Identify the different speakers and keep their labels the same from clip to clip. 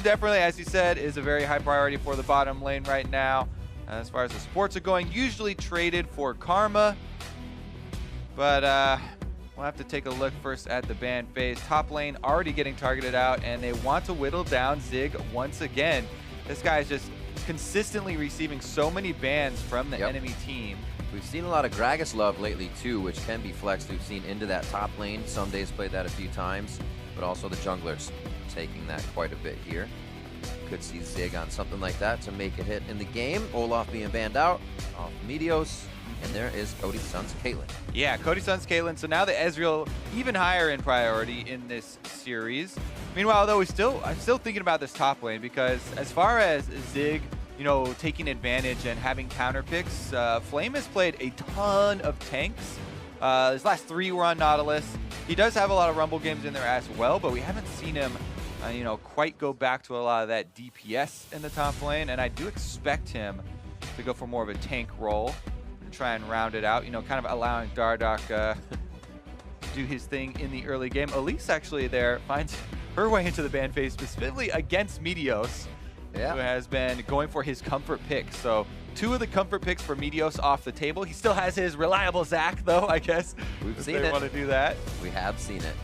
Speaker 1: definitely, as you said, is a very high priority for the bottom lane right now. As far as the supports are going, usually traded for Karma. But we'll have to take a look first at the ban phase. Top lane already getting targeted out, and they want to whittle down Zig once again. This guy is just consistently receiving so many bans from the enemy team.
Speaker 2: We've seen a lot of Gragas love lately too, which can be flexed. We've seen into that top lane. Some days played that a few times, but also the junglers taking that quite a bit here. Could see Zig on something like that to make a hit in the game. Olaf being banned out off Meteos, and there is Cody's son's Caitlyn.
Speaker 1: Yeah, Cody's son's Caitlyn. So now the Ezreal even higher in priority in this series. Meanwhile, though, I'm still thinking about this top lane, because as far as Zig, you know, taking advantage and having counter picks, Flame has played a ton of tanks. His last 3 were on Nautilus. He does have a lot of Rumble games in there as well, but we haven't seen him, you know, quite go back to a lot of that DPS in the top lane. And I do expect him to go for more of a tank role and try and round it out, you know, kind of allowing Dardoch to do his thing in the early game. Elise actually there finds her way into the ban phase, specifically against Meteos, who has been going for his comfort pick. So 2 of the comfort picks for Meteos off the table. He still has his reliable Zac, though, I guess.
Speaker 2: We've seen it.
Speaker 1: They want to do that.
Speaker 2: We have seen it.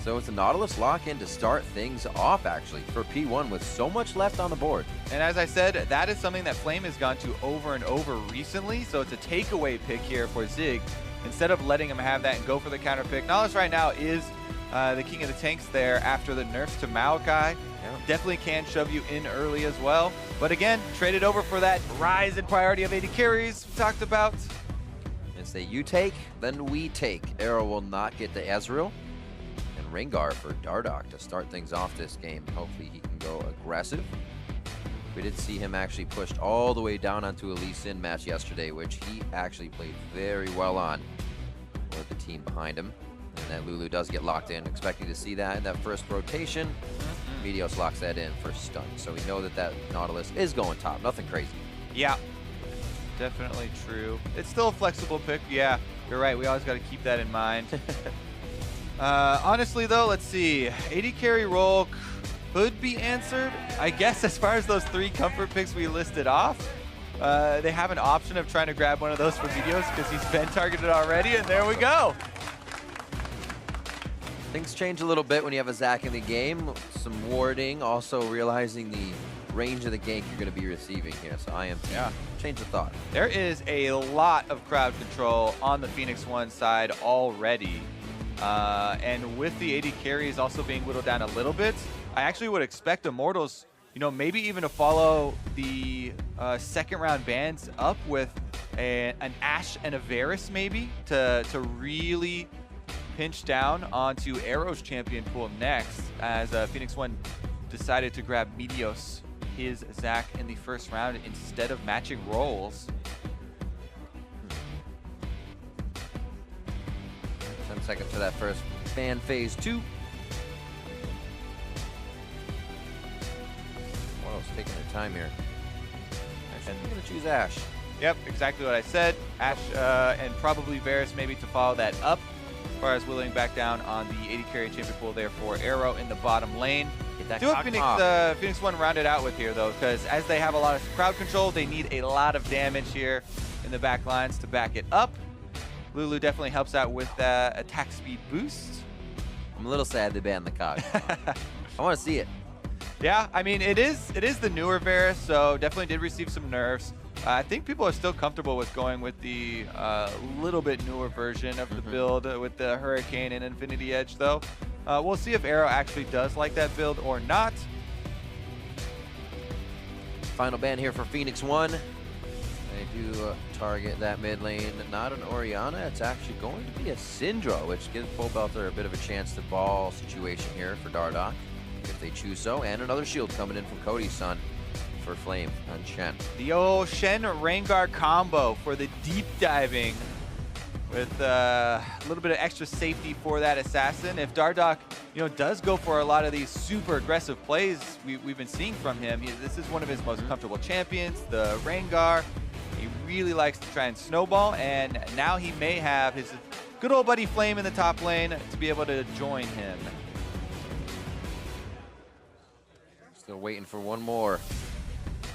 Speaker 2: So it's a Nautilus lock-in to start things off, actually, for P1 with so much left on the board.
Speaker 1: And as I said, that is something that Flame has gone to over and over recently. So it's a takeaway pick here for Zig. Instead of letting him have that and go for the counter pick, Nautilus right now is the king of the tanks there after the nerfs to Maokai. Definitely can shove you in early as well. But again, traded over for that rise in priority of 80 carries we talked about.
Speaker 2: And say you take, then we take. Arrow will not get to Ezreal. And Rengar for Dardoch to start things off this game. Hopefully he can go aggressive. We did see him actually pushed all the way down onto a Lee Sin match yesterday, which he actually played very well on with the team behind him. And that Lulu does get locked in. Expecting to see that in that first rotation. Meteos locks that in for stun. So we know that that Nautilus is going top. Nothing crazy.
Speaker 1: Yeah, definitely true. It's still a flexible pick. Yeah, you're right. We always got to keep that in mind. Honestly, though, let's see. 80 carry role could be answered. I guess as far as those 3 comfort picks we listed off, they have an option of trying to grab one of those for Meteos because he's been targeted already, and there we go.
Speaker 2: Things change a little bit when you have a Zac in the game. Some warding, also realizing the range of the gank you're going to be receiving here. So I am change of thought.
Speaker 1: There is a lot of crowd control on the Phoenix1 side already. And with the 80 carries also being whittled down a little bit, I actually would expect Immortals, you know, maybe even to follow the second round bans up with an Ashe and a Varus maybe to really pinch down onto Arrow's champion pool next, as Phoenix1 decided to grab Meteos, his Zac, in the first round instead of matching roles.
Speaker 2: 10 seconds to that first ban phase 2. Whoa, taking their time here. Actually, I'm going to choose Ashe.
Speaker 1: Yep, exactly what I said. Ashe and probably Varus maybe to follow that up. As far as whittling back down on the 80 carry champion pool there for Arrow in the bottom lane. Do what Phoenix1 rounded out with here, though, because as they have a lot of crowd control, they need a lot of damage here in the back lines to back it up. Lulu definitely helps out with attack speed boost.
Speaker 2: I'm a little sad they banned the cog. I want to see it.
Speaker 1: Yeah, I mean, it is the newer Varus, so definitely did receive some nerfs. I think people are still comfortable with going with the little bit newer version of the build with the Hurricane and Infinity Edge, though. We'll see if Arrow actually does like that build or not.
Speaker 2: Final ban here for Phoenix1. They do target that mid lane. Not an Orianna. It's actually going to be a Syndra, which gives Full Belter a bit of a chance to ball situation here for Dardoch, if they choose so. And another shield coming in from Cody's son for Flame on Shen.
Speaker 1: The old Shen Rengar combo for the deep diving with a little bit of extra safety for that assassin. If Dardoch, you know, does go for a lot of these super aggressive plays we've been seeing from him, this is one of his most comfortable champions, the Rengar. He really likes to try and snowball, and now he may have his good old buddy Flame in the top lane to be able to join him.
Speaker 2: Still waiting for one more.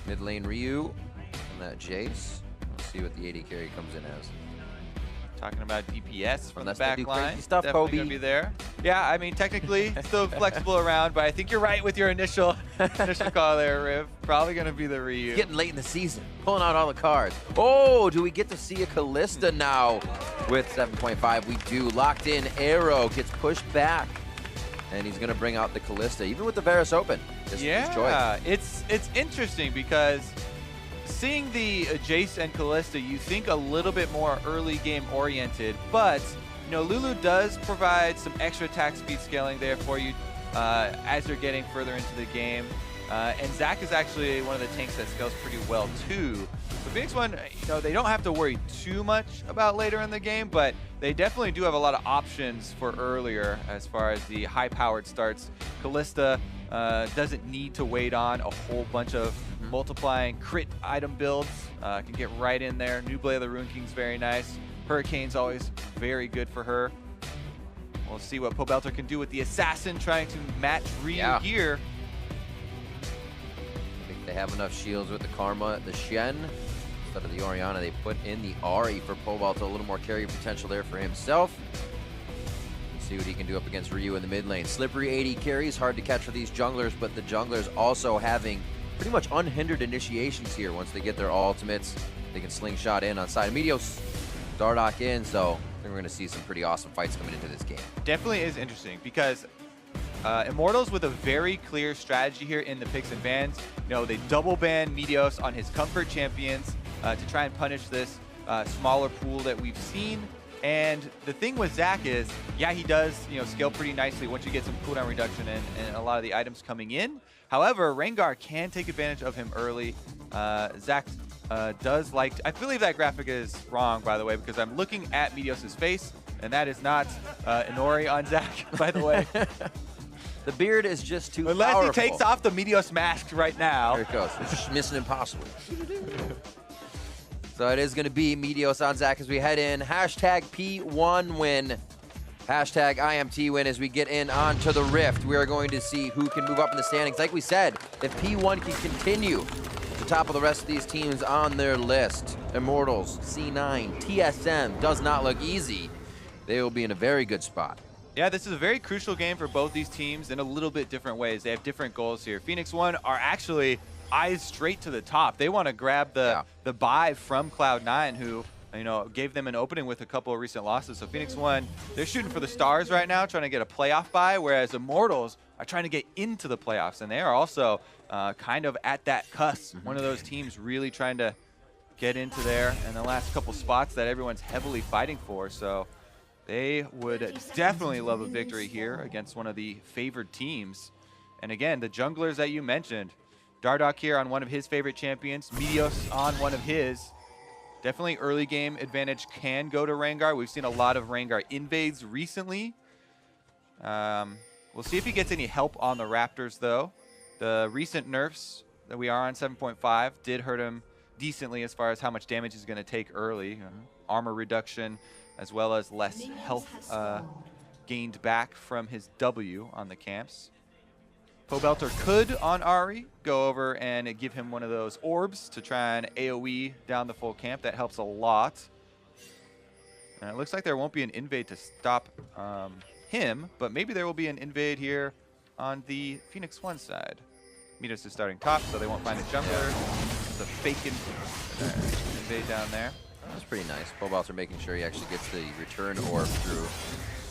Speaker 2: Mid lane Ryu and that Jace. Let's see what the AD carry comes in as.
Speaker 1: Talking about DPS from the
Speaker 2: Unless they
Speaker 1: back
Speaker 2: do
Speaker 1: line.
Speaker 2: crazy stuff,
Speaker 1: Definitely
Speaker 2: Kobe.
Speaker 1: gonna be there. Yeah, I mean, technically still flexible around, but I think you're right with your initial call there, Riv. Probably gonna be the Ryu.
Speaker 2: Getting late in the season, pulling out all the cards. Oh, do we get to see a Callista now with 7.5? We do. Locked in Arrow gets pushed back, and he's gonna bring out the Callista, even with the Varus open.
Speaker 1: Yeah, it's interesting because seeing the Jace and Callista, you think a little bit more early game oriented, but you know, Lulu does provide some extra attack speed scaling there for you as you're getting further into the game. And Zac is actually one of the tanks that scales pretty well too. So Phoenix1, you know, they don't have to worry too much about later in the game, but they definitely do have a lot of options for earlier as far as the high-powered starts. Callista doesn't need to wait on a whole bunch of multiplying crit item builds. Can get right in there. New Blade of the Rune King's very nice. Hurricane's always very good for her. We'll see what Pobelter can do with the Assassin trying to match Ryu here.
Speaker 2: I think they have enough shields with the Karma, the Shen. Instead of the Orianna, they put in the Ahri for Pobelter. A little more carry potential there for himself. See what he can do up against Ryu in the mid lane. Slippery 80 carries, hard to catch for these junglers, but the junglers also having pretty much unhindered initiations here. Once they get their ultimates, they can slingshot in on side. Meteos, Dardoch in, so I think we're going to see some pretty awesome fights coming into this game.
Speaker 1: Definitely is interesting because Immortals with a very clear strategy here in the picks and bans. You know, they double ban Meteos on his comfort champions to try and punish this smaller pool that we've seen. And the thing with Zac is, yeah, he does, you know, scale pretty nicely once you get some cooldown reduction and a lot of the items coming in. However, Rengar can take advantage of him early. Zac does like, I believe that graphic is wrong, by the way, because I'm looking at Meteos' face, and that is not Inori on Zac, by the way.
Speaker 2: The beard is just too
Speaker 1: Unless
Speaker 2: powerful.
Speaker 1: he takes off the Meteos mask right now.
Speaker 2: There it goes. It's Mission Impossible. So it is going to be Meteos on Zac as we head in. Hashtag P1 win. Hashtag IMT win as we get in onto the Rift. We are going to see who can move up in the standings. Like we said, if P1 can continue to top of the rest of these teams on their list, Immortals, C9, TSM, does not look easy. They will be in a very good spot.
Speaker 1: Yeah, this is a very crucial game for both these teams in a little bit different ways. They have different goals here. Phoenix1 are actually eyes straight to the top. They want to grab the buy from Cloud9, who, you know, gave them an opening with a couple of recent losses. So Phoenix1, they're shooting for the stars right now, trying to get a playoff bye, whereas Immortals are trying to get into the playoffs, and they are also kind of at that cusp. One of those teams really trying to get into there in the last couple spots that everyone's heavily fighting for. So they would definitely love a victory here against one of the favored teams. And again, the junglers that you mentioned, Dardoch here on one of his favorite champions, Meteos on one of his. Definitely early game advantage can go to Rengar. We've seen a lot of Rengar invades recently. We'll see if he gets any help on the Raptors, though. The recent nerfs that we are on 7.5 did hurt him decently as far as how much damage he's going to take early. Armor reduction, as well as less health gained back from his W on the camps. Pobelter could, on Ahri, go over and give him one of those orbs to try and AoE down the full camp. That helps a lot. And it looks like there won't be an invade to stop him, but maybe there will be an invade here on the Phoenix1 side. Meteos is starting top, so they won't find a jungler. The fake invade down there.
Speaker 2: That's pretty nice. Pobelter making sure he actually gets the return orb through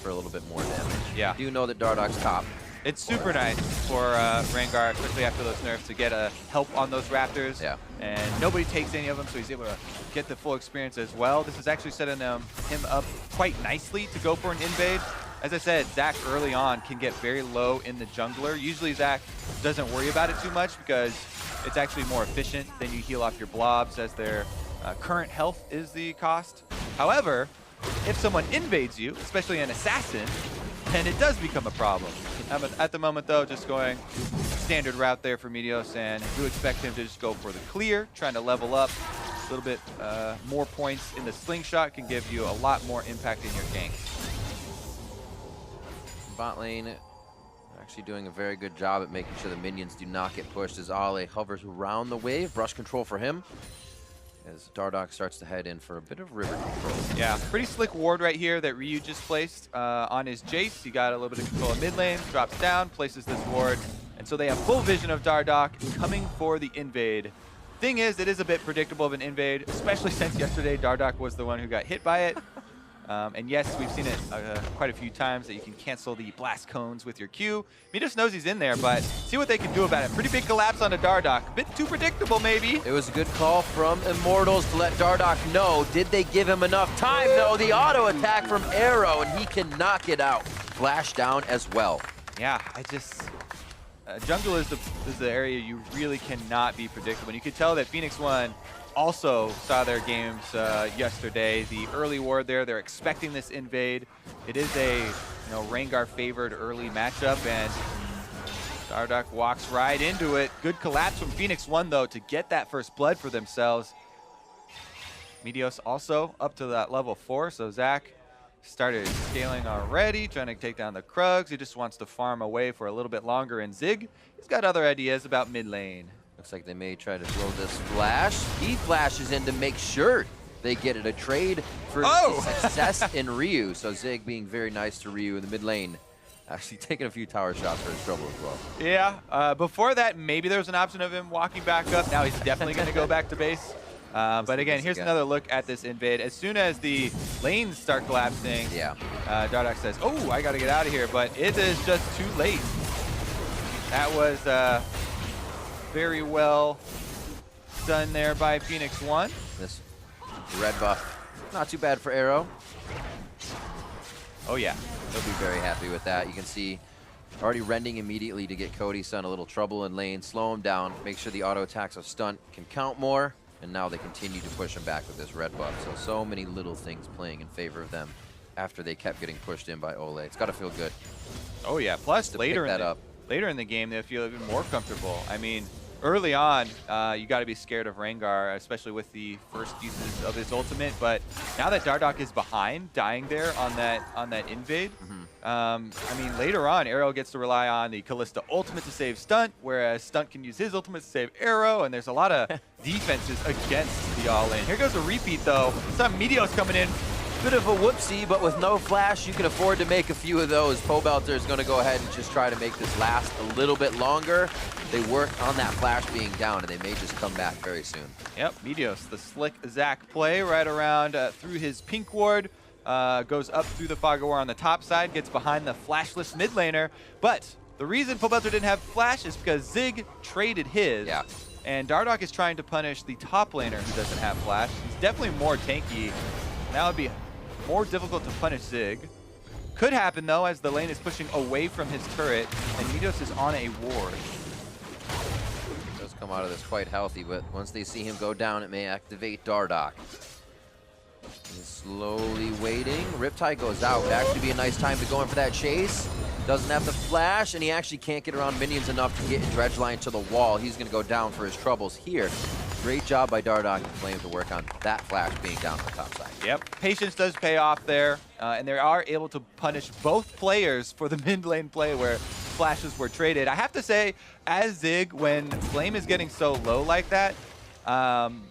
Speaker 2: for a little bit more damage.
Speaker 1: Yeah.
Speaker 2: I do know that Dardoch's top.
Speaker 1: It's super nice for Rengar, especially after those nerfs, to get a help on those Raptors.
Speaker 2: Yeah.
Speaker 1: And nobody takes any of them, so he's able to get the full experience as well. This is actually setting him up quite nicely to go for an invade. As I said, Zac early on can get very low in the jungler. Usually Zac doesn't worry about it too much because it's actually more efficient than you heal off your blobs, as their current health is the cost. However, if someone invades you, especially an assassin, then it does become a problem. At the moment, though, just going standard route there for Meteos, and I do expect him to just go for the clear, trying to level up. A little bit more points in the slingshot can give you a lot more impact in your ganks.
Speaker 2: Bot lane Actually doing a very good job at making sure the minions do not get pushed as Ale hovers around the wave. Brush control for him as Dardoch starts to head in for a bit of river control.
Speaker 1: Yeah, pretty slick ward right here that Ryu just placed on his Jace. He got a little bit of control of mid lane, drops down, places this ward. And so they have full vision of Dardoch coming for the invade. Thing is, it is a bit predictable of an invade, especially since yesterday Dardoch was the one who got hit by it. And yes, we've seen it quite a few times that you can cancel the blast cones with your Q. Midos knows he's in there, but see what they can do about it. Pretty big collapse onto Dardoch. A bit too predictable, maybe.
Speaker 2: It was a good call from Immortals to let Dardoch know. Did they give him enough time? No, the auto attack from Arrow, and he can knock it out. Flash down as well.
Speaker 1: Yeah, jungle is the area you really cannot be predictable. And you could tell that Phoenix1 also saw their games yesterday. The early ward there, they're expecting this invade. It is a Rengar favored early matchup, and Dardoch walks right into it. Good collapse from Phoenix1 though to get that first blood for themselves. Meteos also up to that level 4, so Zach started scaling already, trying to take down the Krugs. He just wants to farm away for a little bit longer, and Zig, he's got other ideas about mid lane.
Speaker 2: Looks like they may try to blow this flash. He flashes in to make sure they get it. A trade for success in Ryu. So Zig being very nice to Ryu in the mid lane. Actually taking a few tower shots for his trouble as well.
Speaker 1: Yeah, before that, maybe there was an option of him walking back up. Now he's definitely going to go back to base. But again, here's another look at this invade. As soon as the lanes start collapsing, Dardoch says, oh, I got to get out of here. But it is just too late. That was very well done there by Phoenix1.
Speaker 2: This red buff, not too bad for Arrow.
Speaker 1: Oh yeah.
Speaker 2: He'll be very happy with that. You can see already rending immediately to get Cody's son a little trouble in lane, slow him down, make sure the auto attacks of stunt can count more, and now they continue to push him back with this red buff. So many little things playing in favor of them after they kept getting pushed in by Ole. It's got to feel good.
Speaker 1: Oh yeah, plus later in the game they feel even more comfortable. I mean, early on, you got to be scared of Rengar, especially with the first uses of his ultimate. But now that Dardoch is behind, dying there on that invade, I mean, later on, Arrow gets to rely on the Kalista ultimate to save Stunt, whereas Stunt can use his ultimate to save Arrow, and there's a lot of defenses against the all-in. Here goes a repeat, though. Some Meteos coming in.
Speaker 2: Bit of a whoopsie, but with no flash, you can afford to make a few of those. Pobelter is going to go ahead and just try to make this last a little bit longer. They work on that flash being down, and they may just come back very soon.
Speaker 1: Yep, Meteos, the slick Zach play right around through his pink ward, goes up through the fog of war on the top side, gets behind the flashless mid laner. But the reason Pobelter didn't have flash is because Zig traded his.
Speaker 2: Yeah.
Speaker 1: And Dardoch is trying to punish the top laner who doesn't have flash. He's definitely more tanky. That would be more difficult to punish Zig. Could happen though, as the lane is pushing away from his turret, and Meteos is on a ward.
Speaker 2: Does come out of this quite healthy, but once they see him go down, it may activate Dardoch. He's slowly waiting. Riptide goes out. Would actually be a nice time to go in for that chase. Doesn't have the flash, and he actually can't get around minions enough to get Dredgeline to the wall. He's going to go down for his troubles here. Great job by Dardoch and Flame to work on that flash being down on the top side.
Speaker 1: Yep, patience does pay off there, and they are able to punish both players for the mid lane play where flashes were traded. I have to say, as Zig, when Flame is getting so low like that,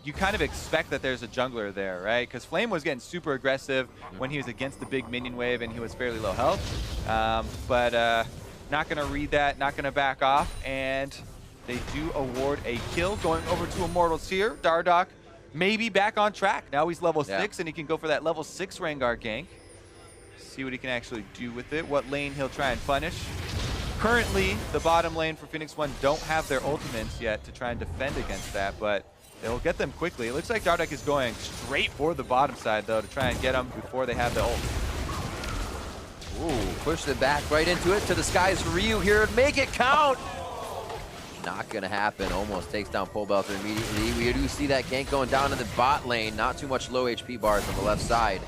Speaker 1: you kind of expect that there's a jungler there, right? Because Flame was getting super aggressive when he was against the big minion wave and he was fairly low health. But not going to read that, not going to back off, and they do award a kill going over to Immortals here. Dardoch maybe back on track. Now he's level 6 and he can go for that level 6 Rengar gank. See what he can actually do with it, what lane he'll try and punish. Currently, the bottom lane for Phoenix1 don't have their ultimates yet to try and defend against that, but they'll get them quickly. It looks like Dardoch is going straight for the bottom side, though, to try and get them before they have the ult.
Speaker 2: Ooh, push it back right into it to the skies for Ryu here. Make it count! Not gonna happen. Almost takes down Pobelter immediately. We do see that gank going down in the bot lane. Not too much low HP bars on the left side.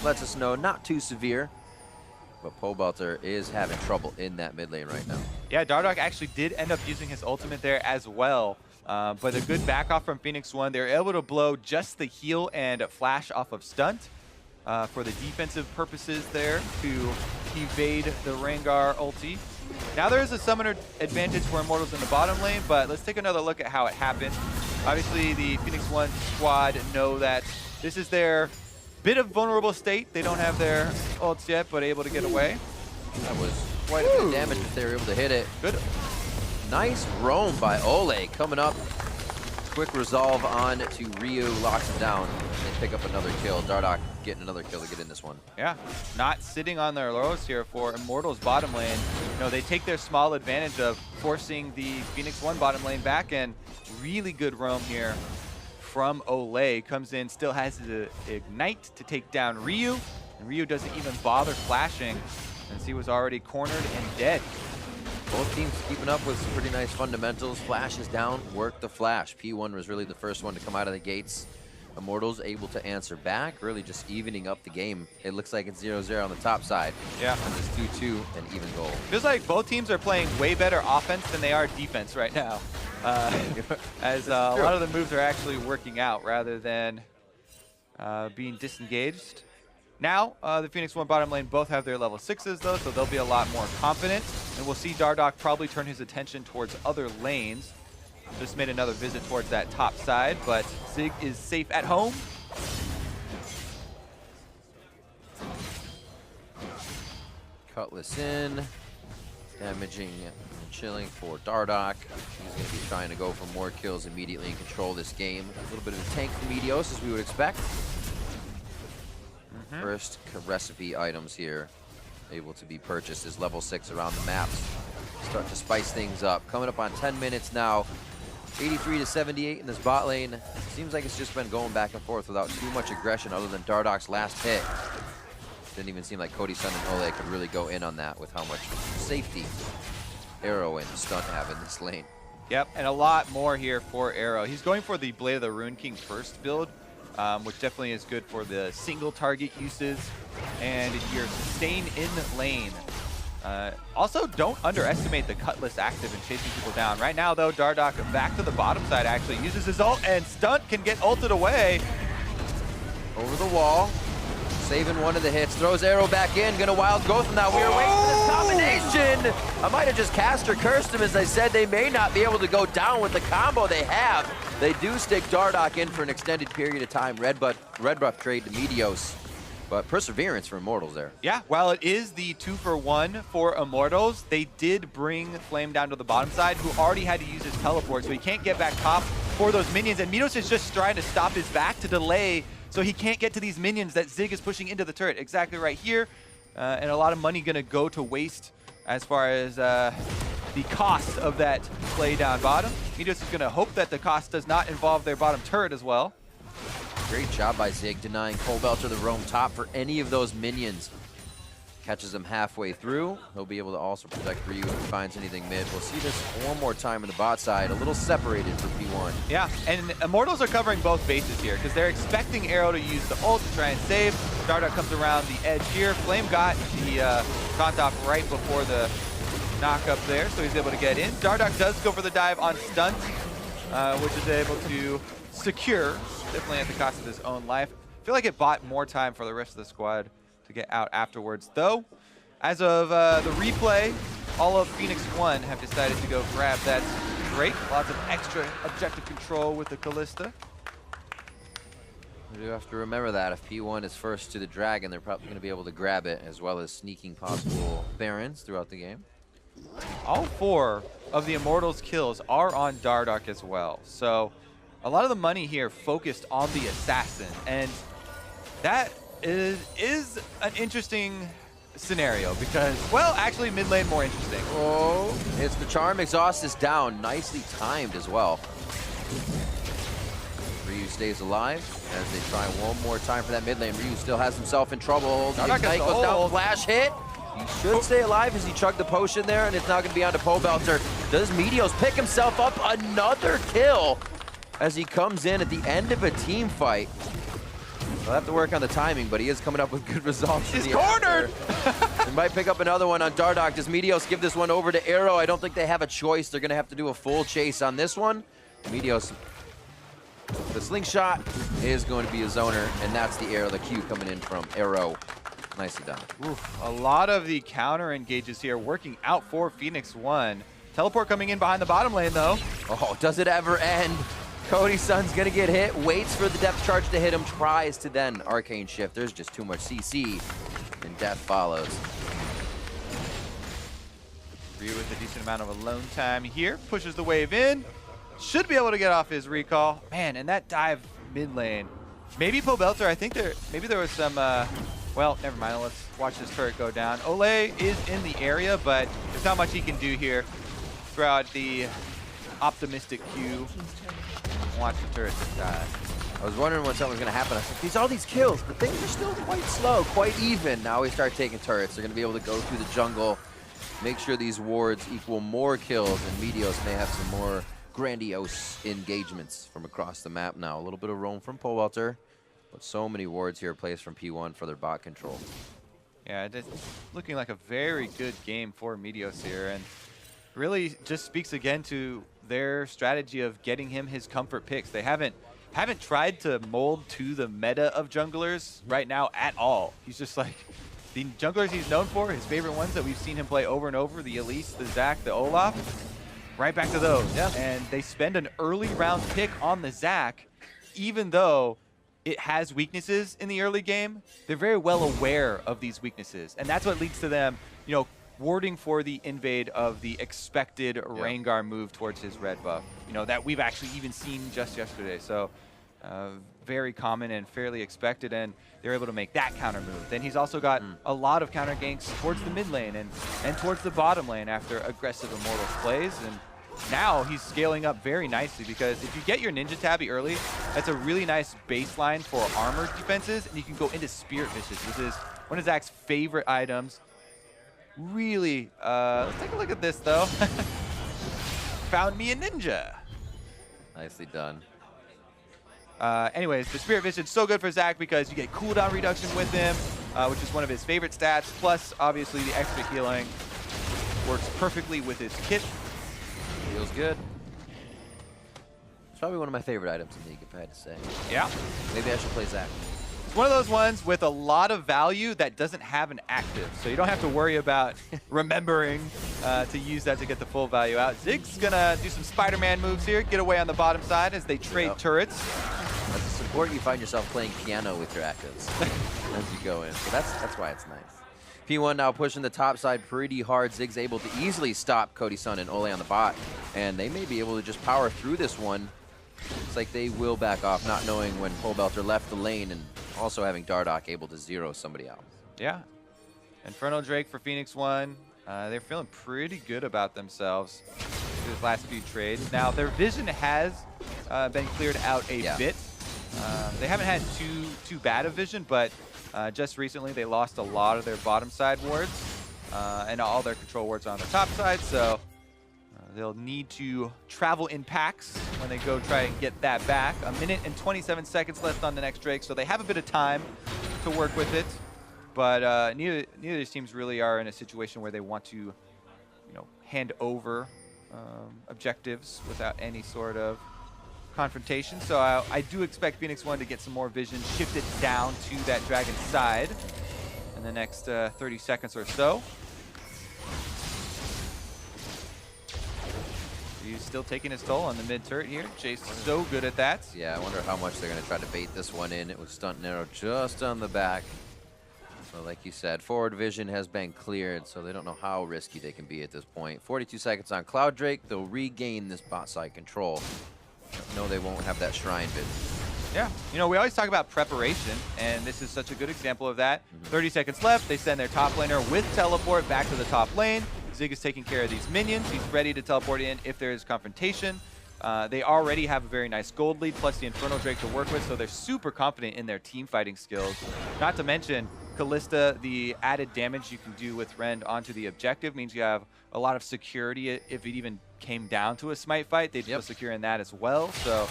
Speaker 2: Lets us know not too severe. But Pobelter is having trouble in that mid lane right now.
Speaker 1: Yeah, Dardoch actually did end up using his ultimate there as well. But a good back off from Phoenix1. They were able to blow just the heal and flash off of Stunt for the defensive purposes there to evade the Rengar ulti. Now there is a summoner advantage for Immortals in the bottom lane, but let's take another look at how it happened. Obviously, the Phoenix1 squad know that this is their bit of vulnerable state. They don't have their ults yet, but able to get away.
Speaker 2: That was quite a bit of damage if they were able to hit it.
Speaker 1: Good.
Speaker 2: Nice roam by Ole coming up. Quick resolve on to Ryu, locks him down. They pick up another kill. Dardoch getting another kill to get in this one.
Speaker 1: Yeah, not sitting on their laurels here for Immortals bottom lane. You know, they take their small advantage of forcing the Phoenix1 bottom lane back, and really good roam here from Ole. Comes in, still has the ignite to take down Ryu, and Ryu doesn't even bother flashing since he was already cornered and dead.
Speaker 2: Both teams keeping up with some pretty nice fundamentals. Flash is down, work the flash. P1 was really the first one to come out of the gates. Immortals able to answer back, really just evening up the game. It looks like it's 0-0 on the top side.
Speaker 1: Yeah.
Speaker 2: And it's 2-2 and even goal.
Speaker 1: Feels like both teams are playing way better offense than they are defense right now. As a lot of the moves are actually working out rather than being disengaged. Now, the Phoenix1 bottom lane both have their level 6s though, so they'll be a lot more confident. And we'll see Dardoch probably turn his attention towards other lanes. Just made another visit towards that top side, but Zig is safe at home.
Speaker 2: Cutlass in, damaging and chilling for Dardoch. He's going to be trying to go for more kills immediately and control this game. A little bit of a tank from Meteos, as we would expect. First recipe items here able to be purchased is level 6 around the maps. Start to spice things up. Coming up on 10 minutes now. 83 to 78 in this bot lane. Seems like it's just been going back and forth without too much aggression other than Dardoch's last hit. Didn't even seem like Cody Sun and Ole could really go in on that with how much safety Arrow and Stunt have in this lane.
Speaker 1: Yep, and a lot more here for Arrow. He's going for the Blade of the Rune King first build, which definitely is good for the single target uses and your sustain in lane. Also, don't underestimate the Cutlass active and chasing people down. Right now, though, Dardoch back to the bottom side actually uses his ult, and Stunt can get ulted away.
Speaker 2: Over the wall, saving one of the hits, throws Arrow back in, gonna wild growth him now. We are waiting for this combination. I might have just cast or cursed him. As I said, they may not be able to go down with the combo they have. They do stick Dardoch in for an extended period of time. Red buff trade to Meteos. But perseverance for Immortals there.
Speaker 1: Yeah, while it is the 2-for-1 for Immortals, they did bring Flame down to the bottom side, who already had to use his teleport, so he can't get back top for those minions. And Meteos is just trying to stop his back to delay, so he can't get to these minions that Zig is pushing into the turret. Exactly right here. And a lot of money going to go to waste as far as the cost of that play down bottom. Meteos is going to hope that the cost does not involve their bottom turret as well.
Speaker 2: Great job by Zig denying Coldbelter the roam top for any of those minions. Catches him halfway through. He'll be able to also protect Ryu if he finds anything mid. We'll see this one more time in the bot side, a little separated for P1.
Speaker 1: Yeah, and Immortals are covering both bases here because they're expecting Arrow to use the ult to try and save. Dardoch comes around the edge here. Flame got the taunt off right before the knock up there, so he's able to get in. Dardoch does go for the dive on Stunt, which is able to secure, definitely at the cost of his own life. I feel like it bought more time for the rest of the squad to get out afterwards, though. As of the replay, all of Phoenix1 have decided to go grab that Drake. Lots of extra objective control with the Callista.
Speaker 2: We do have to remember that if P1 is first to the Dragon, they're probably going to be able to grab it, as well as sneaking possible Barons throughout the game.
Speaker 1: All 4 of the Immortals kills are on Dardoch as well, so a lot of the money here focused on the Assassin, and that is an interesting scenario because, well, actually mid lane more interesting.
Speaker 2: Oh, it's the charm. Exhaust is down. Nicely timed as well. Ryu stays alive as they try one more time for that mid lane. Ryu still has himself in trouble. The Ignite goes down, flash hit. He should stay alive as he chugged the potion there, and it's now going to be on to Pobelter. Does Meteos pick himself up another kill as he comes in at the end of a team fight? He'll have to work on the timing, but he is coming up with good results.
Speaker 1: He's cornered!
Speaker 2: He might pick up another one on Dardoch. Does Meteos give this one over to Arrow? I don't think they have a choice. They're going to have to do a full chase on this one. Meteos, the slingshot is going to be a zoner, and that's the arrow, the Q coming in from Arrow. Nicely done.
Speaker 1: Oof, a lot of the counter engages here working out for Phoenix1. Teleport coming in behind the bottom lane, though.
Speaker 2: Oh, does it ever end? Codysun's gonna get hit, waits for the depth charge to hit him, tries to then arcane shift. There's just too much CC, and death follows.
Speaker 1: Ryu with a decent amount of alone time here, pushes the wave in. Should be able to get off his recall. Man, and that dive mid lane. Maybe Pobelter, I think maybe there was some, well, never mind. Let's watch this turret go down. Ole is in the area, but there's not much he can do here. Throw out the optimistic Q. Watch the turret just die.
Speaker 2: I was wondering when something was going to happen. I was like, these all these kills, but things are still quite slow, quite even. Now we start taking turrets. They're going to be able to go through the jungle, make sure these wards equal more kills, and Meteos may have some more grandiose engagements from across the map now. A little bit of roam from Pobelter, but so many wards here placed from P1 for their bot control.
Speaker 1: Yeah, it's looking like a very good game for Meteos here, and really just speaks again to their strategy of getting him his comfort picks. They haven't tried to mold to the meta of junglers right now at all. He's just like the junglers he's known for, his favorite ones that we've seen him play over and over, the Elise, the Zac, the Olaf, right back to those.
Speaker 2: Yeah.
Speaker 1: And they spend an early round pick on the Zac, even though it has weaknesses in the early game. They're very well aware of these weaknesses, and that's what leads to them, you know, warding for the invade of the expected Rengar move towards his red buff, you know, that we've actually even seen just yesterday. So very common and fairly expected, and they're able to make that counter move. Then he's also got a lot of counter ganks towards the mid lane and towards the bottom lane after aggressive Immortals plays. And now he's scaling up very nicely, because if you get your Ninja Tabby early, that's a really nice baseline for armor defenses, and you can go into Spirit Visions, which is one of Zac's favorite items. Really, let's take a look at this though. Found me a ninja.
Speaker 2: Nicely done.
Speaker 1: Anyways, the Spirit Vision's so good for Zac because you get cooldown reduction with him, which is one of his favorite stats. Plus, obviously, the extra healing works perfectly with his kit.
Speaker 2: Feels good. It's probably one of my favorite items in League, if I had to say.
Speaker 1: Yeah.
Speaker 2: Maybe I should play Zac.
Speaker 1: It's one of those ones with a lot of value that doesn't have an active, so you don't have to worry about remembering to use that to get the full value out. Zig's gonna do some Spider-Man moves here, get away on the bottom side as they trade turrets.
Speaker 2: As a support, you find yourself playing piano with your actives as you go in, so that's why it's nice. P1 now pushing the top side pretty hard. Zig's able to easily stop Codysun and Ole on the bot, and they may be able to just power through this one. Looks like they will back off, not knowing when Pobelter left the lane, and also having Dardoch able to zero somebody out.
Speaker 1: Yeah. Inferno Drake for Phoenix1. They're feeling pretty good about themselves through these last few trades. Now, their vision has been cleared out a bit. They haven't had too bad of vision, but just recently they lost a lot of their bottom side wards, and all their control wards on the top side, so they'll need to travel in packs when they go try and get that back. 1 minute and 27 seconds left on the next Drake, so they have a bit of time to work with it. But neither of these teams really are in a situation where they want to, you know, hand over objectives without any sort of confrontation. So I do expect Phoenix1 to get some more vision shifted down to that Dragon side in the next 30 seconds or so. He's still taking his toll on the mid turret here. Jace so good at that.
Speaker 2: Yeah, I wonder how much they're going to try to bait this one in. It was stunt and arrow just on the back. So like you said, forward vision has been cleared, so they don't know how risky they can be at this point. 42 seconds on Cloud Drake. They'll regain this bot side control. No, they won't have that shrine vision.
Speaker 1: Yeah, you know, we always talk about preparation, and this is such a good example of that. 30 seconds left. They send their top laner with teleport back to the top lane. Zig is taking care of these minions. He's ready to teleport in if there is confrontation. They already have a very nice gold lead, plus the Inferno Drake to work with, so they're super confident in their team fighting skills. Not to mention, Kalista, the added damage you can do with Rend onto the objective means you have a lot of security if it even came down to a smite fight. They'd feel secure in that as well. So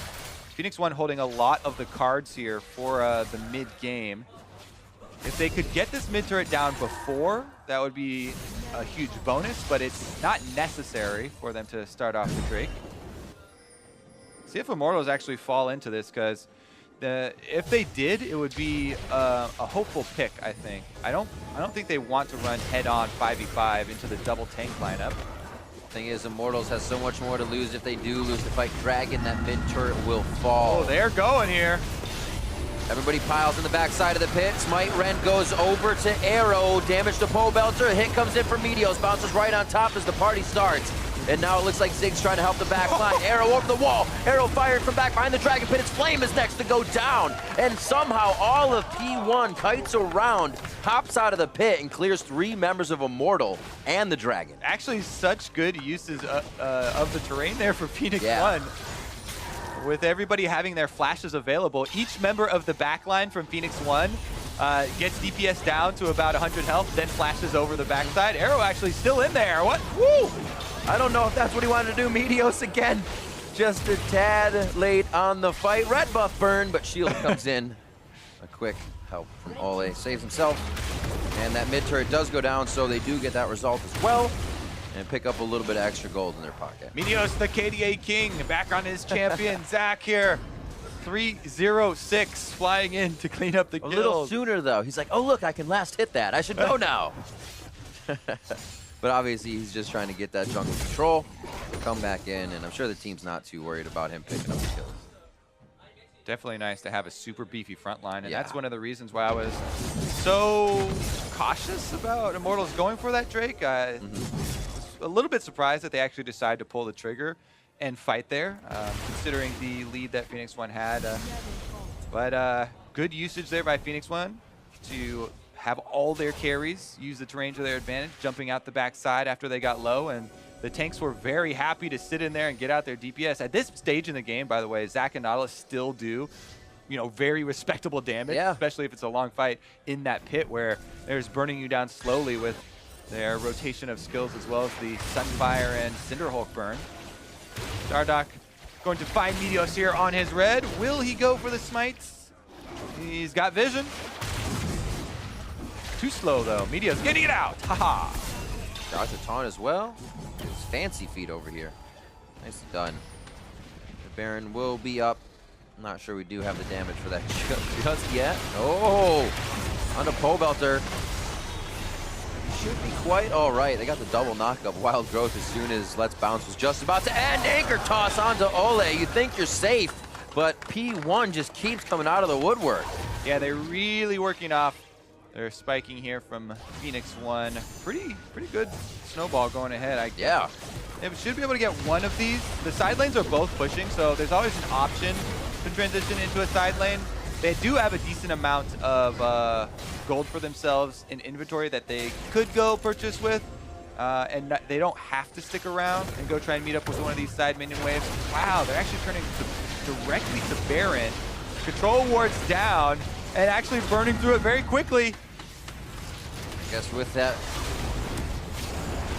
Speaker 1: Phoenix1 holding a lot of the cards here for the mid game. If they could get this mid turret down before, that would be a huge bonus, but it's not necessary for them to start off the Drake. See if Immortals actually fall into this, because If they did, it would be a hopeful pick, I think. I don't think they want to run head-on 5v5 into the double tank lineup.
Speaker 2: Thing is, Immortals has so much more to lose. If they do lose the fight, Dragon, that mid turret will fall.
Speaker 1: Oh, they're going here.
Speaker 2: Everybody piles in the backside of the pit. Smite Ren goes over to Arrow. Damage to Pole Belter. A hit comes in from Meteos. Bounces right on top as the party starts. And now it looks like Zig's trying to help the back line. Arrow over the wall. Arrow fired from back behind the Dragon Pit. Its Flame is next to go down. And somehow all of P1 kites around, hops out of the pit, and clears 3 members of Immortal and the Dragon.
Speaker 1: Actually, such good uses of the terrain there for Phoenix1. With everybody having their flashes available, each member of the backline from Phoenix1 gets DPS down to about 100 health, then flashes over the backside. Arrow actually still in there. What? Woo!
Speaker 2: I don't know if that's what he wanted to do. Meteos again, just a tad late on the fight. Red buff burn, but shield comes in. A quick help from Ole, saves himself. And that mid turret does go down, so they do get that result as well. And pick up a little bit of extra gold in their pocket.
Speaker 1: Meteos, the KDA king, back on his champion. Zach here, 3-0-6, flying in to clean up the kills.
Speaker 2: A little sooner, though. He's like, oh, look, I can last hit that. I should go now. But obviously, he's just trying to get that jungle control, come back in, and I'm sure the team's not too worried about him picking up the kills.
Speaker 1: Definitely nice to have a super beefy front line, and that's one of the reasons why I was so cautious about Immortals going for that Drake. I was a little bit surprised that they actually decided to pull the trigger and fight there, considering the lead that Phoenix1 had. But good usage there by Phoenix1 to have all their carries use the terrain to their advantage, jumping out the backside after they got low, and the tanks were very happy to sit in there and get out their DPS. At this stage in the game, by the way, Zach and Nautilus still do, very respectable damage, especially if it's a long fight in that pit where there's burning you down slowly with their rotation of skills, as well as the Sunfire and Cinderhulk burn. Dardoch going to find Meteos here on his red. Will he go for the smites? He's got vision. Too slow, though. Meteos getting it out. Haha.
Speaker 2: Dodge a taunt as well. It's fancy feet over here. Nicely done. The Baron will be up. I'm not sure we do have the damage for that just yet. Oh, on the Pole Belter. Should be quite all right. They got the double knockup. Wild Growth as soon as Let's Bounce was just about to end. Anchor toss onto Ole. You think you're safe, but P1 just keeps coming out of the woodwork.
Speaker 1: Yeah, they're really working off. They're spiking here from Phoenix1. Pretty good snowball going ahead. They should be able to get one of these. The side lanes are both pushing, so there's always an option to transition into a side lane. They do have a decent amount of gold for themselves in inventory that they could go purchase with, and they don't have to stick around and go try and meet up with one of these side minion waves. Wow, they're actually turning directly to Baron. Control wards down, and actually burning through it very quickly.
Speaker 2: I guess with that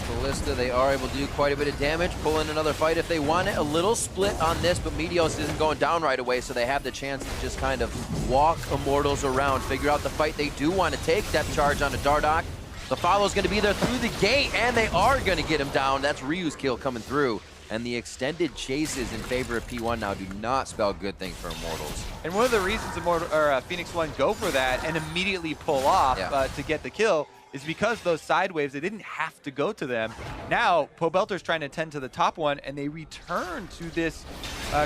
Speaker 2: Ballista, they are able to do quite a bit of damage, pull in another fight if they want it. A little split on this, but Meteos isn't going down right away, so they have the chance to just kind of walk Immortals around, figure out the fight they do want to take. Depth charge onto Dardoch. The follow's going to be there through the gate, and they are going to get him down. That's Ryu's kill coming through. And the extended chases in favor of P1 now do not spell good things for Immortals.
Speaker 1: And one of the reasons Phoenix1 go for that and immediately pull off to get the kill is because those side waves, they didn't have to go to them. Now, Pole Belter's trying to tend to the top one, and they return to this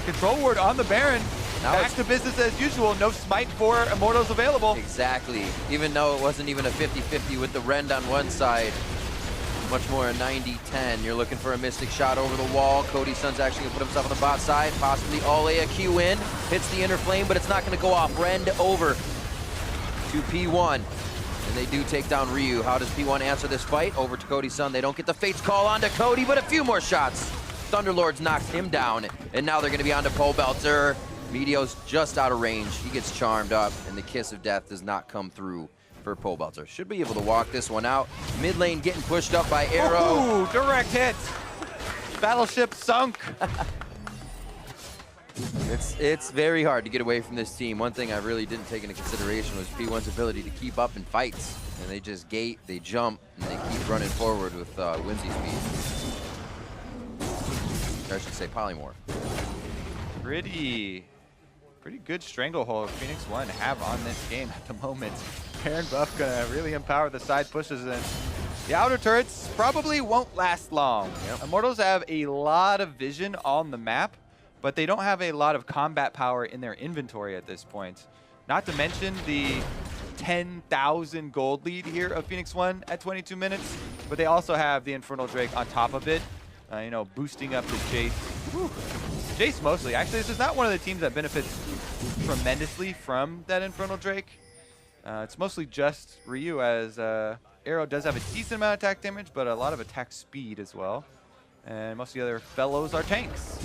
Speaker 1: control ward on the Baron. Now back to business as usual. No smite for Immortals available.
Speaker 2: Exactly. Even though it wasn't even a 50-50 with the Rend on one side. Much more a 90-10. You're looking for a Mystic shot over the wall. Cody Sun's actually going to put himself on the bot side. Possibly Ole a Q in. Hits the inner flame, but it's not going to go off. Rend over to P1. And they do take down Ryu. How does P1 answer this fight? Over to Cody Sun. They don't get the Fate's Call onto Cody, but a few more shots. Thunderlords knocks him down. And now they're going to be onto Pole Belter. Meteos just out of range. He gets charmed up, and the Kiss of Death does not come through for Pole Belter. Should be able to walk this one out. Mid lane getting pushed up by Arrow.
Speaker 1: Ooh, direct hit. Battleship sunk.
Speaker 2: It's very hard to get away from this team. One thing I really didn't take into consideration was P1's ability to keep up in fights. And they just gate, they jump, and they keep running forward with Whimsy speed. Or I should say Polymorph.
Speaker 1: Pretty Pretty good stranglehold Phoenix1 have on this game at the moment. Baron buff gonna really empower the side pushes, and the outer turrets probably won't last long.
Speaker 2: Yep.
Speaker 1: Immortals have a lot of vision on the map, but they don't have a lot of combat power in their inventory at this point. Not to mention the 10,000 gold lead here of Phoenix1 at 22 minutes, but they also have the Infernal Drake on top of it, you know, boosting up the Jace. Whew. Jace mostly. Actually, this is not one of the teams that benefits tremendously from that Infernal Drake. It's mostly just Ryu, as Arrow does have a decent amount of attack damage, but a lot of attack speed as well. And most of the other fellows are tanks.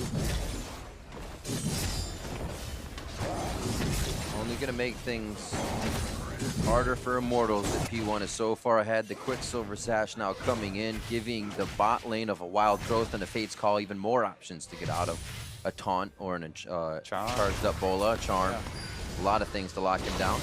Speaker 2: Only going to make things harder for Immortals that P1 is so far ahead. The Quicksilver Sash now coming in, giving the bot lane of a Wild Growth and a Fate's Call even more options to get out of a taunt or an charged up Bola, charm. Yeah. A lot of things to lock him down.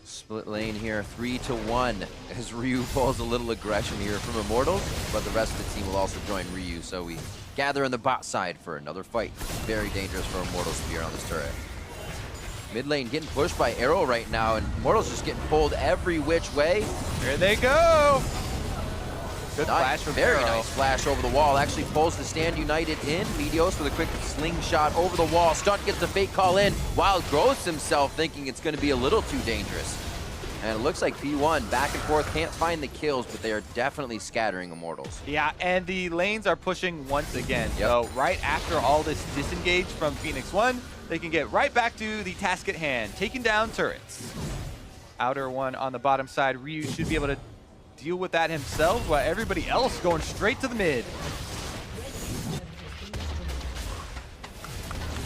Speaker 2: Split lane here, 3-1, as Ryu pulls a little aggression here from Immortals, but the rest of the team will also join Ryu, so we gather on the bot side for another fight. Very dangerous for Immortals to be on this turret. Mid lane getting pushed by Arrow right now, and Immortals just getting pulled every which way.
Speaker 1: Here they go! Good flash from
Speaker 2: Very
Speaker 1: Arrow.
Speaker 2: nice flash over the wall. Actually pulls the Stand United in. Meteos with a quick slingshot over the wall. Stunt gets the Fate Call in. Wild Growths himself thinking it's going to be a little too dangerous. And it looks like P1 back and forth can't find the kills, but they are definitely scattering Immortals.
Speaker 1: Yeah, and the lanes are pushing once again.
Speaker 2: Yep.
Speaker 1: So right after all this disengage from Phoenix1, they can get right back to the task at hand, taking down turrets. Outer one on the bottom side. Ryu should be able to deal with that himself, while everybody else going straight to the mid.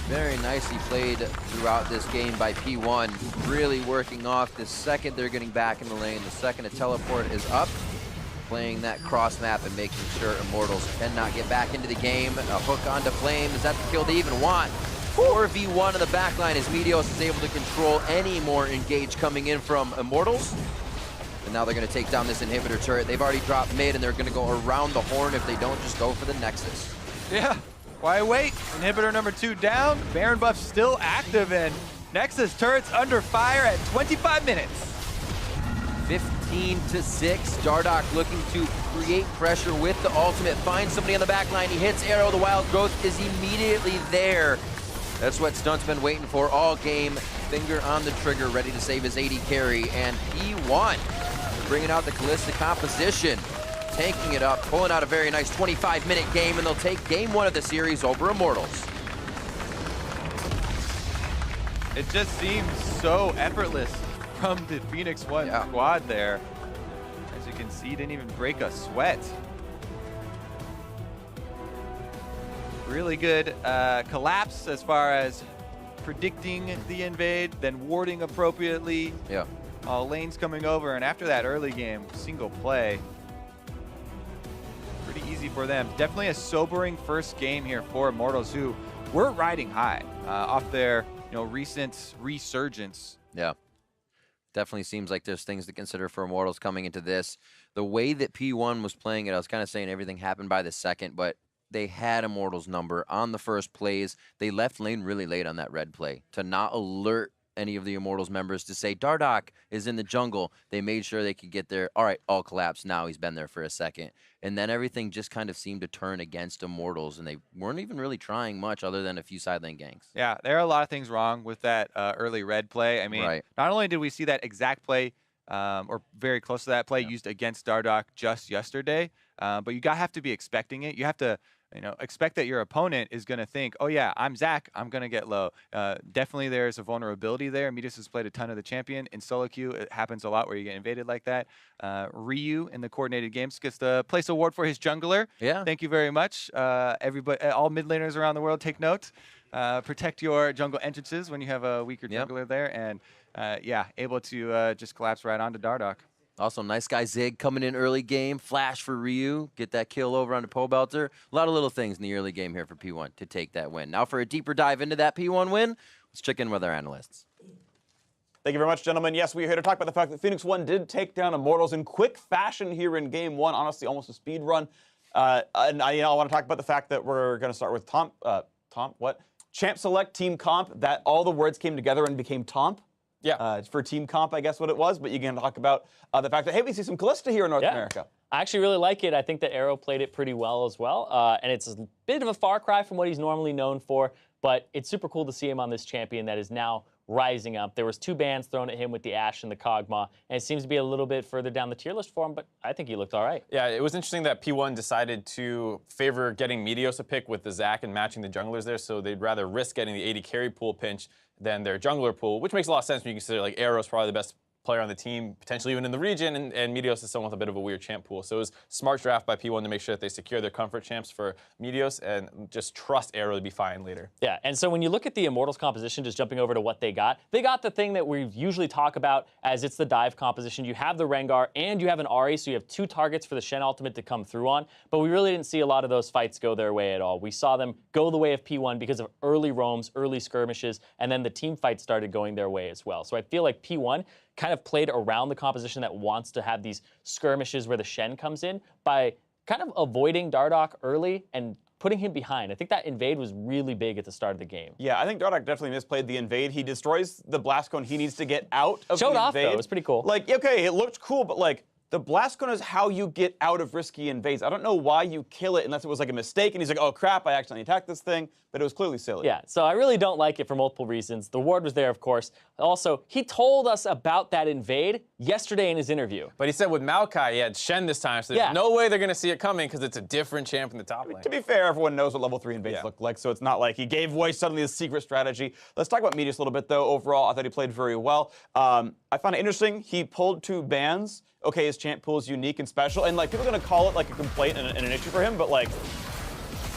Speaker 2: Very nicely played throughout this game by P1. Really working off the second they're getting back in the lane, the second a teleport is up. Playing that cross map and making sure Immortals cannot get back into the game. A hook onto Flame. Is that the kill they even want? 4v1 in the backline as Meteos is able to control any more engage coming in from Immortals. And now they're going to take down this inhibitor turret. They've already dropped mid, and they're going to go around the horn if they don't just go for the Nexus.
Speaker 1: Yeah, why wait? Inhibitor number 2 down. Baron buff still active, and Nexus turrets under fire at 25 minutes.
Speaker 2: 15-6. Dardoch looking to create pressure with the ultimate. Finds somebody on the back line. He hits Arrow. The Wild Growth is immediately there. That's what Stunt's been waiting for all game. Finger on the trigger, ready to save his 80 carry. And P1 bringing out the Callista composition. Tanking it up, pulling out a very nice 25-minute game, and they'll take game 1 of the series over Immortals.
Speaker 1: It just seems so effortless from the Phoenix1 squad there. As you can see, didn't even break a sweat. Really good collapse as far as predicting the invade, then warding appropriately.
Speaker 2: Yeah.
Speaker 1: All lanes coming over, and after that early game, single play. Pretty easy for them. Definitely a sobering first game here for Immortals, who were riding high off their recent resurgence.
Speaker 2: Yeah. Definitely seems like there's things to consider for Immortals coming into this. The way that P1 was playing it, I was kind of saying everything happened by the second, but they had Immortals' number on the first plays. They left lane really late on that red play to not alert any of the Immortals members to say Dardoch is in the jungle. They made sure they could get there. All right, all collapsed. Now he's been there for a second. And then everything just kind of seemed to turn against Immortals, and they weren't even really trying much other than a few side lane ganks.
Speaker 1: Yeah, there are a lot of things wrong with that early red play. I mean, not only did we see that exact play or very close to that play used against Dardoch just yesterday, but you have to be expecting it. You have to expect that your opponent is going to think, oh yeah, I'm Zach, I'm going to get low. Definitely there's a vulnerability there. Meteos has played a ton of the champion. In solo queue, it happens a lot where you get invaded like that. Ryu in the coordinated games gets to place a ward for his jungler. Yeah. Thank you very much. Everybody, all mid laners around the world, take note. Protect your jungle entrances when you have a weaker jungler there. And yeah, able to just collapse right onto Dardoch.
Speaker 2: Also, nice guy Zig coming in early game. Flash for Ryu. Get that kill over onto Pobelter. A lot of little things in the early game here for P1 to take that win. Now for a deeper dive into that P1 win, let's check in with our analysts.
Speaker 3: Thank you very much, gentlemen. Yes, we are here to talk about the fact that Phoenix1 did take down Immortals in quick fashion here in game 1. Honestly, almost a speed run. And I want to talk about the fact that we're going to start with Tom. What? champ select, team comp, that all the words came together and became Tomp.
Speaker 4: Yeah.
Speaker 3: For team comp, I guess what it was, but you can talk about the fact that, hey, we see some Callista here in North America.
Speaker 5: I actually really like it. I think that Arrow played it pretty well as well. And it's a bit of a far cry from what he's normally known for, but it's super cool to see him on this champion that is now rising up. There was 2 bans thrown at him with the Ashe and the Kog'Maw, and it seems to be a little bit further down the tier list for him, but I think he looked all right.
Speaker 4: Yeah, it was interesting that P1 decided to favor getting Meteos a pick with the Zac and matching the junglers there, so they'd rather risk getting the AD carry pool pinch than their jungler pool, which makes a lot of sense when you consider like Arrow's probably the best player on the team, potentially even in the region, and Meteos is someone with a bit of a weird champ pool. So it was a smart draft by P1 to make sure that they secure their comfort champs for Meteos and just trust Arrow to be fine later.
Speaker 5: Yeah, and so when you look at the Immortals composition, just jumping over to what they got the thing that we usually talk about as it's the dive composition. You have the Rengar and you have an Ahri, so you have 2 targets for the Shen ultimate to come through on, but we really didn't see a lot of those fights go their way at all. We saw them go the way of P1 because of early roams, early skirmishes, and then the team fights started going their way as well. So I feel like P1 kind of played around the composition that wants to have these skirmishes where the Shen comes in by kind of avoiding Dardoch early and putting him behind. I think that invade was really big at the start of the game.
Speaker 3: Yeah, I think Dardoch definitely misplayed the invade. He destroys the blast cone. He needs to get out of the invade.
Speaker 5: Showed off, though. It was pretty cool.
Speaker 3: Like, okay, it looked cool, but like, the blast cone is how you get out of risky invades. I don't know why you kill it unless it was like a mistake and he's like, oh crap, I accidentally attacked this thing, but it was clearly silly.
Speaker 5: Yeah, so I really don't like it for multiple reasons. The ward was there, of course. Also, he told us about that invade yesterday in his interview.
Speaker 4: But he said with Maokai, he had Shen this time, so there's no way they're going to see it coming because it's a different champ in the top lane.
Speaker 3: To be fair, everyone knows what level 3 invades look like, so it's not like he gave away suddenly this secret strategy. Let's talk about Meteos a little bit, though. Overall, I thought he played very well. I found it interesting. He pulled 2 bans. Okay, his champ pool is unique and special, and like people are gonna call it like a complaint and an issue for him, but like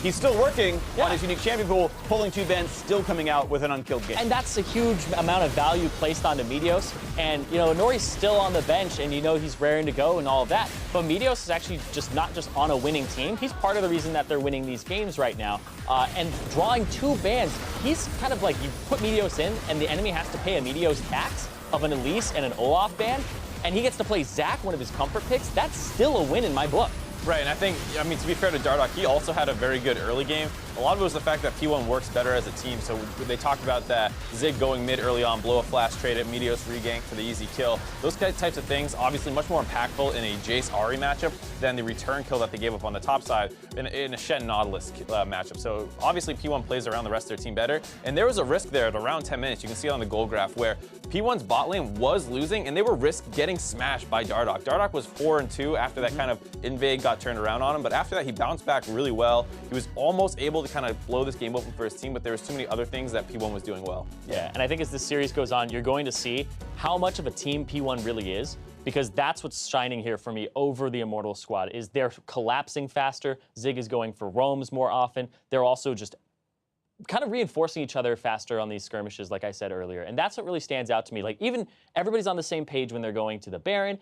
Speaker 3: he's still working on his unique champion pool, pulling 2 bans, still coming out with an unkilled game.
Speaker 5: And that's a huge amount of value placed onto Meteos. And you know, Nori's still on the bench, and you know he's raring to go and all of that. But Meteos is actually just not just on a winning team. He's part of the reason that they're winning these games right now. And drawing 2 bans, he's kind of like you put Meteos in, and the enemy has to pay a Meteos tax of an Elise and an Olaf ban. And he gets to play Zac, one of his comfort picks. That's still a win in my book.
Speaker 4: Right, and I think, I mean, to be fair to Dardoch, he also had a very good early game. A lot of it was the fact that P1 works better as a team, so they talked about that Zig going mid early on, blow a flash trade at Meteos regank for the easy kill. Those types of things, obviously much more impactful in a Jace Ahri matchup than the return kill that they gave up on the top side in a Shen Nautilus matchup. So obviously P1 plays around the rest of their team better, and there was a risk there at around 10 minutes. You can see it on the goal graph where P1's bot lane was losing, and they were risk getting smashed by Dardoch. Dardoch was 4-2 after that kind of invade got turned around on him, but after that he bounced back really well. He was almost able to kind of blow this game open for his team, but there was too many other things that P1 was doing well.
Speaker 5: Yeah, and I think as this series goes on, you're going to see how much of a team P1 really is, because that's what's shining here for me over the Immortals squad, is they're collapsing faster. Zig is going for roams more often. They're also just kind of reinforcing each other faster on these skirmishes, like I said earlier. And that's what really stands out to me. Like, even everybody's on the same page when they're going to the Baron.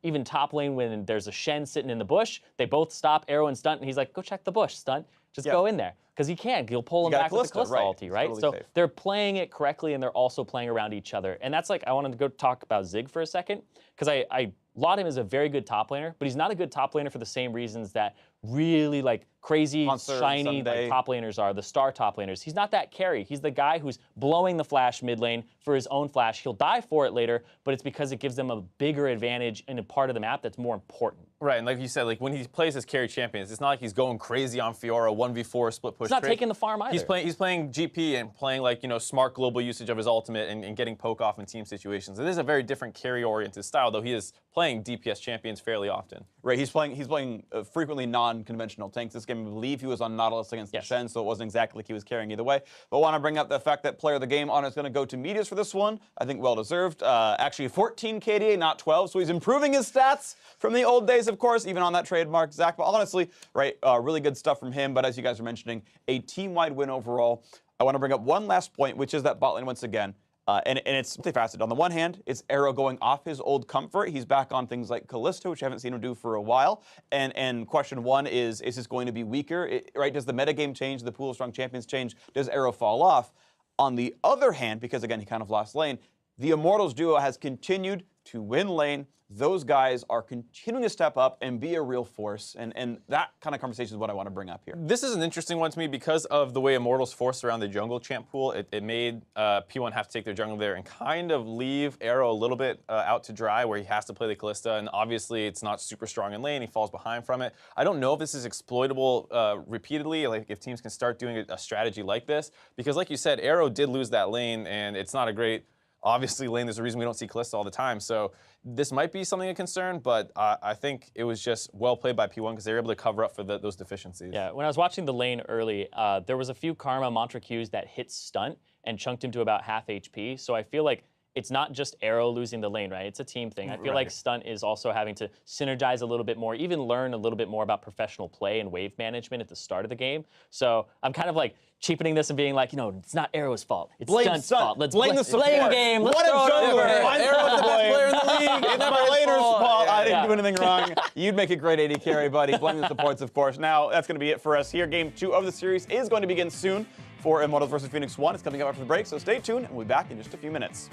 Speaker 5: Even top lane, when there's a Shen sitting in the bush, they both stop, arrow and stunt, and he's like, go check the bush, stunt. Just go in there. Because he can. He'll pull him back with the Callista ulti, right?
Speaker 3: Totally
Speaker 5: so
Speaker 3: safe.
Speaker 5: they're playing it correctly, and they're also playing around each other. And that's like, I wanted to go talk about Zig for a second, because I laud him as a very good top laner, but he's not a good top laner for the same reasons that really like crazy,
Speaker 3: Monster,
Speaker 5: shiny like, top laners are, the star top laners. He's not that carry. He's the guy who's blowing the flash mid lane for his own flash. He'll die for it later, but it's because it gives them a bigger advantage in a part of the map that's more important.
Speaker 4: Right, and like you said, like when he plays his carry champions, it's not like he's going crazy on Fiora, 1v4 split push.
Speaker 5: He's not
Speaker 4: trade.
Speaker 5: taking the farm either.
Speaker 4: He's playing GP and playing like, you know, smart global usage of his ultimate and getting poke off in team situations. It is a very different carry-oriented style, though he is playing DPS champions fairly often.
Speaker 3: Right, he's playing frequently non-conventional tanks. This game, I believe he was on Nautilus against the Shen, so it wasn't exactly like he was carrying either way. But I want to bring up the fact that player of the game honor is going to go to Meteos for this one. I think well-deserved. Actually 14 KDA, not 12, so he's improving his stats from the old days, of course, even on that trademark, Zach. But honestly, right, really good stuff from him. But as you guys were mentioning, a team-wide win overall. I want to bring up one last point, which is that bot lane once again. And it's multifaceted. On the one hand, it's Arrow going off his old comfort. He's back on things like Callista, which I haven't seen him do for a while. And question one is this going to be weaker? Right? Does the metagame change? The pool of strong champions change? Does Arrow fall off? On the other hand, because again, he kind of lost lane, the Immortals duo has continued to win lane. Those guys are continuing to step up and be a real force, and that kind of conversation is what I want to bring up here.
Speaker 4: This is an interesting one to me because of the way Immortals forced around the jungle champ pool. It made P1 have to take their jungle there and kind of leave Arrow a little bit out to dry where he has to play the Callista, and obviously it's not super strong in lane. He falls behind from it. I don't know if this is exploitable repeatedly, like if teams can start doing a strategy like this, because like you said, Arrow did lose that lane, and it's not a great, obviously, lane. There's a reason we don't see Callista all the time. So this might be something of concern, but I think it was just well played by P1 because they were able to cover up for those deficiencies.
Speaker 5: Yeah, when I was watching the lane early, there was a few Karma mantra Qs that hit stunt and chunked him to about half HP. So I feel like it's not just Arrow losing the lane, right? It's a team thing. I feel like Stunt is also having to synergize a little bit more, even learn a little bit more about professional play and wave management at the start of the game. So I'm kind of like cheapening this and being like, you know, it's not Arrow's fault. It's Stunt's fault. Let's blame the support. Game. Let's
Speaker 3: what a jungler!
Speaker 5: I'm
Speaker 3: Arrow's the best player in the league. It's my laner's fault. I didn't do anything wrong. You'd make a great AD carry, buddy. Blame the supports, of course. Now, that's going to be it for us here. Game 2 of the series is going to begin soon for Immortals versus Phoenix1. It's coming up after the break, so stay tuned, and we'll be back in just a few minutes.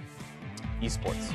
Speaker 3: eSports.